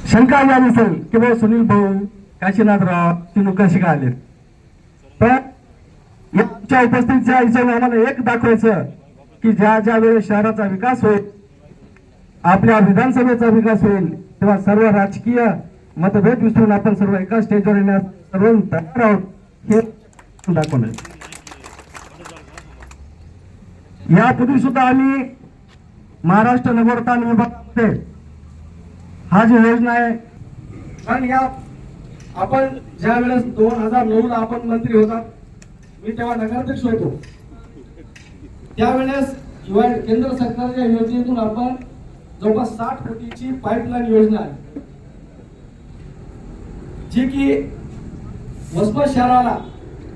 शंका आली नसेल की बाबा सुनील भाऊ काशीनाथराव तिनू कशी काय आले, पण आमच्या उपस्थितीच्या हिशोबाने आम्हाला एक दाखवायचं की ज्या ज्या वेळेस शहराचा विकास होईल, आपल्या विधानसभेचा विकास होईल, तेव्हा सर्व राजकीय मतभेद विसरून आपण सर्व एका स्टेजवर येण्यास सर्व तयार आहोत हे दाखवलं. यापूर्वी सुद्धा आम्ही महाराष्ट्र नगरोत्थान विभागामध्ये हा जी योजना आहे, कारण या आपण ज्या वेळेस 2009 ला आपण मंत्री होता, मी तेव्हा नगराध्यक्ष होतो, त्यावेळेस केंद्र सरकारच्या योजनेतून आपण जवळपास 60 कोटीची पाईपलाईन योजना आहे, जी की वसमत शहराला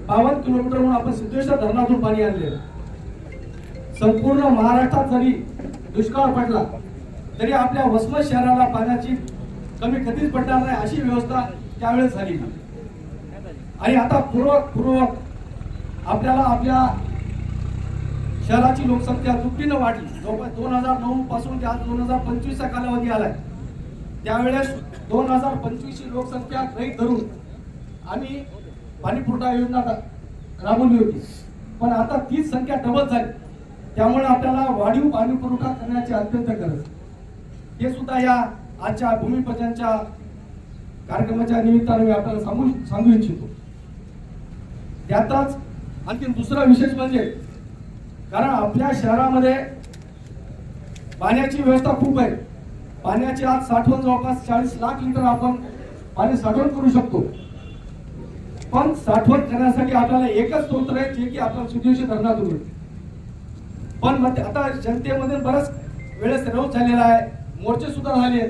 52 किलोमीटरहून आपण सिद्धेश्वर धरणातून पाणी आणले. संपूर्ण महाराष्ट्रात जरी दुष्काळ पडला तरी आपल्या वसमत शहराला पाण्याची कमी कधीच पडणार नाही अशी व्यवस्था त्यावेळेस झाली. आणि आता पूर्वक आपल्याला आपल्या शहराची लोकसंख्या दुपटीनं वाढली. जवळपास 2009 पासून ते आज 2025 चा कालावधी आलाय. त्यावेळेस 2025 ची लोकसंख्या गृहीत धरून आम्ही पाणी पुरवठा योजना राबवली होती, पण आता तीच संख्या डबल झाली. त्यामुळे आपल्याला वाढीव पाणी पुरवठा करण्याची अत्यंत गरज. हे सुद्धा या आजच्या भूमिपूजनाच्या कार्यक्रमाच्या निमित्ताने मी आपल्याला सांगू इच्छितो. त्यातच आणखी दुसरा विशेष म्हणजे, कारण आपल्या शहरामध्ये पाण्याची व्यवस्था खूप आहे. पाण्याची आज साठवण जवळपास 40 लाख लिटर आपण पाणी साठवण करू शकतो. पण साठवण करण्यासाठी आपल्याला एकच स्रोत आहे, जे की आपल्या सिद्धेश्वर धरणातून येते. पण आता जनतेमध्ये बराच वेळेस रोज झालेला आहे, मोर्चे सुद्धा झाले,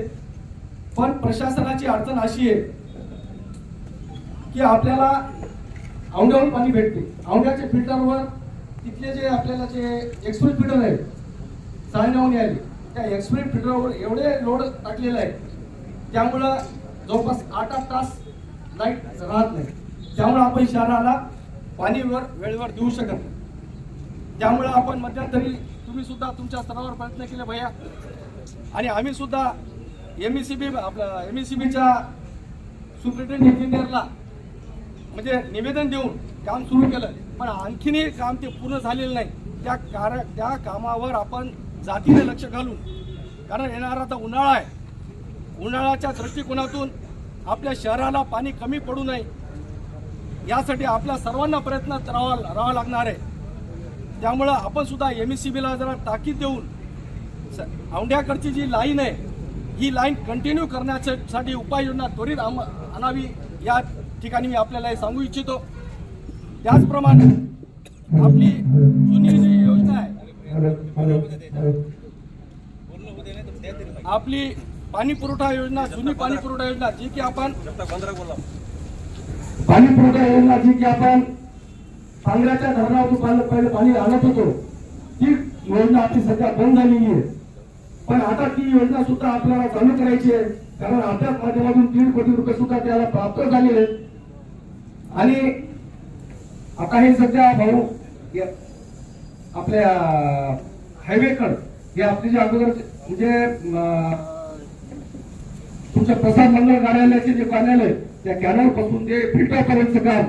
पण प्रशासनाची अडचण अशी आहे की आपल्याला औंढ्याहून पाणी भेटते. औंढ्याच्या फिल्टरवर तिथले जे आपल्याला जे एक्सप्रेस फिल्टर आहे चाळण्याहून आले, त्या एक्सप्रेस फिल्टरवर एवढे लोड टाकलेला आहे, त्यामुळं जवळपास 8 तास लाईट राहत नाही. त्यामुळे आपण शहराला पाणी वेळेवर देऊ शकत नाही. त्यामुळे आपण मध्यंतरी तुम्ही सुद्धा तुमच्या स्तरावर प्रयत्न केले भैया, आणि आम्ही सुद्धा एमएससीबीच्या सुप्रिटेंडेंट इंजिनियरला म्हणजे निवेदन देऊन काम सुरू केलं, पण आणखीनही काम ते पूर्ण झालेलं नाही. त्या कामावर आपण जातीने लक्ष घालून, कारण येणारा आता उन्हाळा आहे, उन्हाळ्याच्या दृष्टिकोनातून आपल्या शहराला पाणी कमी पडू नये यासाठी आपल्या सर्वांना प्रयत्न करावा लागणार आहे. त्यामुळं आपण सुद्धा एमएससीबीला जरा ताकीद देऊन औंढ्याकडची जी लाईन आहे, ही लाईन कंटिन्यू करण्यासाठी उपाययोजना त्वरित आणावी या ठिकाणी मी आपल्याला सांगू इच्छितो. त्याचप्रमाणे आपली जुनी जी योजना आहे, आपली पाणी पुरवठा योजना, जुनी पाणी पुरवठा योजना जी की आपण पांगऱ्याच्या धरणातून पहिले पाणी आणत होतो, ती योजना आपली सध्या बंद झालेली आहे. पण आता ती योजना सुद्धा आपल्याला चालू करायची आहे, कारण आपल्याच माध्यमातून 3 कोटी रुपये सुद्धा त्याला प्राप्त झालेले आहेत. आणि आता हे सध्या भाऊ आपल्या हायवेकड हे आपले जे अगोदर म्हणजे तुमच्या प्रसाद मंडळ कार्यालयाचे जे कार्यालय, त्या कॅनल पासून ते फिल्टर पर्यंत काम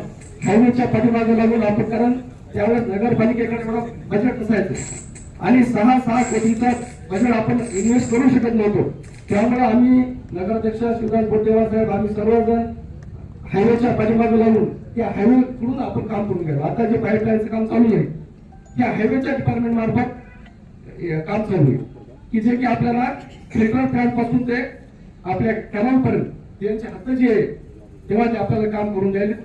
हायवेच्या पाठीमागे लागून आपण, कारण त्यावेळेस नगरपालिकेकडे मला बजेट असायचं आणि 6 कोटीचा बजेट आपण इन्व्हेस्ट करू शकत नव्हतो. त्यामुळे आम्ही नगराध्यक्ष शिवराज बोटेवार साहेब, आम्ही सर्वजण हायवेच्या पाठीमागे लागून त्या हायवे कडून आपण काम करून घ्यावं. आता जे पाईपलाईनचं काम चालू आहे, त्या हायवेच्या डिपार्टमेंट मार्फत काम चालू आहे, की जे की आपल्याला फिल्टर प्लॅन्ट पासून ते आपल्या कॅनल पर्यंत त्यांच्या हात जे आहे तेव्हा ते आपल्याला काम करून द्यायला.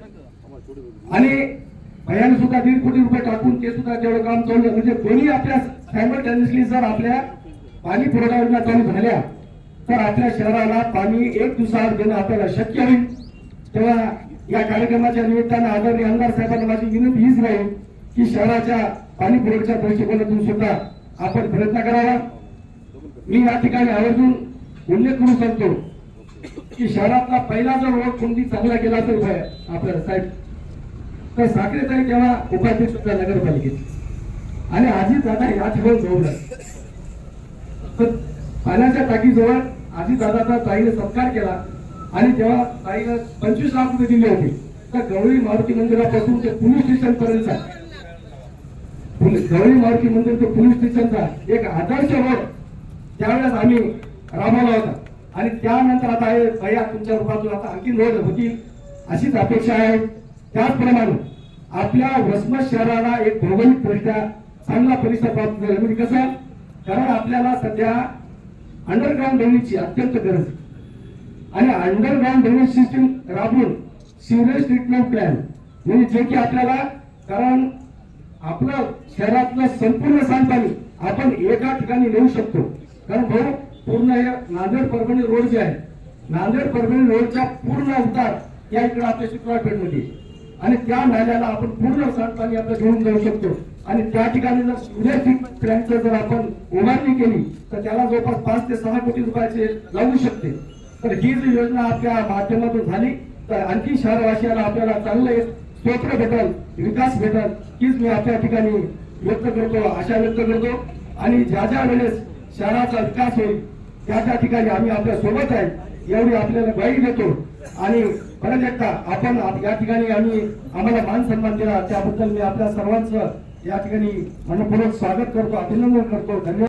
आणि भयाने सुद्धा 1.5 कोटी रुपये टाकून ते सुद्धा तेवढं काम चालू आहे. म्हणजे दोन्ही आपल्या सायमल्टेनियसली जर आपल्या पाणी पुरवठा योजना चालू झाल्या तर आपल्या शहराला पाणी 1 दिवसाआड देणं आपल्याला शक्य होईल. तेव्हा या कार्यक्रमाच्या निमित्तानं आदरणीय आमदार साहेबांना माझी विनंती हीच राहील की शहराच्या पाणी पुरवठ्याच्या दृष्टिकोनातून सुद्धा आपण प्रयत्न करावा. मी या ठिकाणी आवर्जून उल्लेख करू शकतो की शहरातला पहिला जर रोड कोणती चांगला केला तर आपल्याला साहेब तर साखरेताई तेव्हा उपाध्यक्ष होत्या नगरपालिकेचे, आणि आजी दादा या ठिकाणी जवळ तर पाण्याच्या टाकीजवळ अजितदादाचा ताईने सत्कार केला आणि तेव्हा ताईनं 25 लाख रुपये दिले होते. तर गवळी मारुती मंदिरापासून ते पोलीस स्टेशन पर्यंतचा गवळी मारुती मंदिर ते पोलीस स्टेशनचा एक आदर्श रोड त्यावेळेस आम्ही राबवला होता. आणि त्यानंतर आता हे भैया तुमच्या रूपातून आता आणखी रोड होतील अशीच अपेक्षा आहे. त्याचप्रमाणे आपल्या वसमत शहराला एक भौगोलिक दृष्ट्या चांगला परिसर प्राप्त झाला. म्हणजे कसं, कारण आपल्याला सध्या अंडरग्राऊंड ड्रेनेजची अत्यंत गरज आहे आणि अंडरग्राऊंड ड्रेनेज सिस्टीम राबवून सिवरेज ट्रीटमेंट प्लॅन म्हणजे जे की आपल्याला, कारण आपलं शहरातलं संपूर्ण सांडपाणी आपण एका ठिकाणी नेऊ शकतो. कारण भाऊ पूर्ण हे नांदेड परभणी रोड जे आहे, नांदेड परभणी रोडच्या पूर्ण उतार या इकडे आपल्या शुक्रवारपेठमध्ये आणि त्या नाल्याला आपण पूर्ण सांडपाणी आपलं घेऊन जाऊ शकतो. आणि त्या ठिकाणी जर सिवरेज प्लॅनचं जर आपण उभारणी केली तर त्याला जवळपास 5 ते 6 कोटी रुपयाचे लागू शकते. तर ही जी योजना आपल्या माध्यमातून झाली तर आणखी शहरवासियाला आपल्याला चांगलं एक स्तोत्र भेटल, विकास भेटल हीच मी आपल्या ठिकाणी व्यक्त करतो, आशा व्यक्त करतो. आणि ज्या ज्या वेळेस शहराचा विकास होईल त्या त्या ठिकाणी आम्ही आपल्या सोबत आहे एवढी आपल्याला ग्वाही देतो. आणि परत एकदा आपण या ठिकाणी आम्हाला मान सन्मान दिला त्याबद्दल मी आपल्या सर्वांचं या ठिकाणी मनपूर्वक स्वागत करतो, अभिनंदन करतो. धन्यवाद.